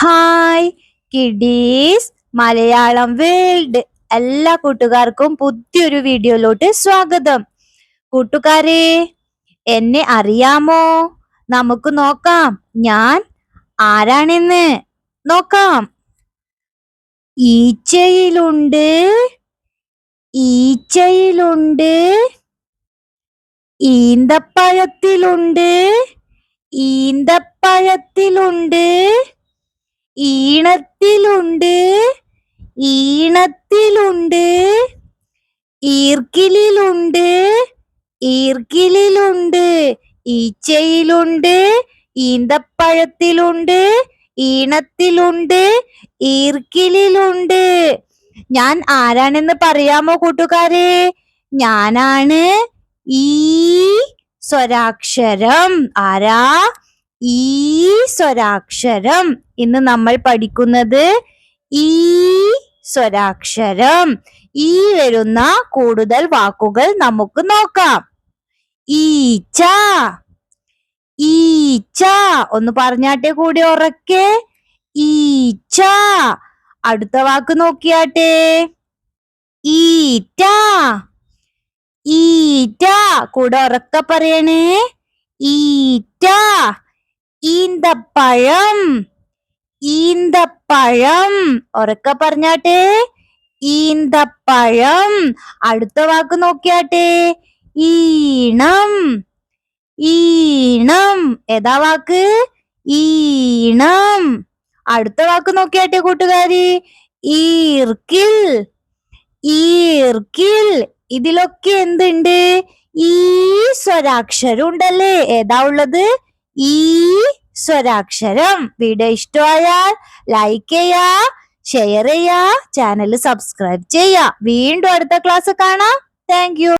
Hi kiddies Malayalam world. എല്ലാ കൂട്ടുകാർക്കും പുതിയൊരു വീഡിയോയിലോട്ട് സ്വാഗതം. കൂട്ടുകാരെ, എന്നെ അറിയാമോ? നമുക്ക് നോക്കാം ഞാൻ ആരാണെന്ന്. നോക്കാം. ഈച്ചയിലുണ്ട്, ഈച്ചയിലുണ്ട്, ഈന്തപ്പഴത്തിലുണ്ട്, ഈന്തപ്പഴത്തിലുണ്ട്, ഈണത്തിലുണ്ട്, ഈണത്തിലുണ്ട്, ഈർക്കിലിലുണ്ട്, ഈർക്കിലിലുണ്ട്. ഈച്ചയിലുണ്ട്, ഈന്തപ്പഴത്തിലുണ്ട്, ഈണത്തിലുണ്ട്, ഈർക്കിലിലുണ്ട്. ഞാൻ ആരാണെന്ന് പറയാമോ കൂട്ടുകാരെ? ഞാനാണ് ഈ സ്വരാക്ഷരം. ആരാ? ഈ സ്വരാക്ഷരം. ഇന്ന് നമ്മൾ പഠിക്കുന്നത് ഈ സ്വരാക്ഷരം. ഈ വരുന്ന കൂടുതൽ വാക്കുകൾ നമുക്ക് നോക്കാം. ഈച്ച, ഈച്ച. ഒന്ന് പറഞ്ഞാട്ടെ കൂടി ഉറക്കെ. ഈച്ച. അടുത്ത വാക്ക് നോക്കിയാട്ടെ. ഈറ്റ, ഈറ്റ. കൂടെ ഉറക്കെ പറയണേ. ഈറ്റ. ഈന്തപ്പഴം, ഈന്തപ്പഴം. ഉറക്കെ പറഞ്ഞാട്ടെ. ഈന്തപ്പഴം. അടുത്ത വാക്ക് നോക്കിയാട്ടെ. ഈണം, ഈണം. ഏതാ വാക്ക്? ഈണം. അടുത്ത വാക്ക് നോക്കിയാട്ടെ കൂട്ടുകാരി. ഈർക്കിൽ, ഈർക്കിൽ. ഇതിലൊക്കെ എന്തുണ്ട്? ഈ സ്വരാക്ഷരം ഉണ്ടല്ലേ? ഏതാ ഉള്ളത്? ഈ സ്വരാക്ഷരം. വീഡിയോ ഇഷ്ടമായാൽ ലൈക്ക് ചെയ്യാ, ഷെയർ ചെയ്യാ, ചാനൽ സബ്സ്ക്രൈബ് ചെയ്യാ. വീണ്ടും അടുത്ത ക്ലാസ് കാണാം. Thank you.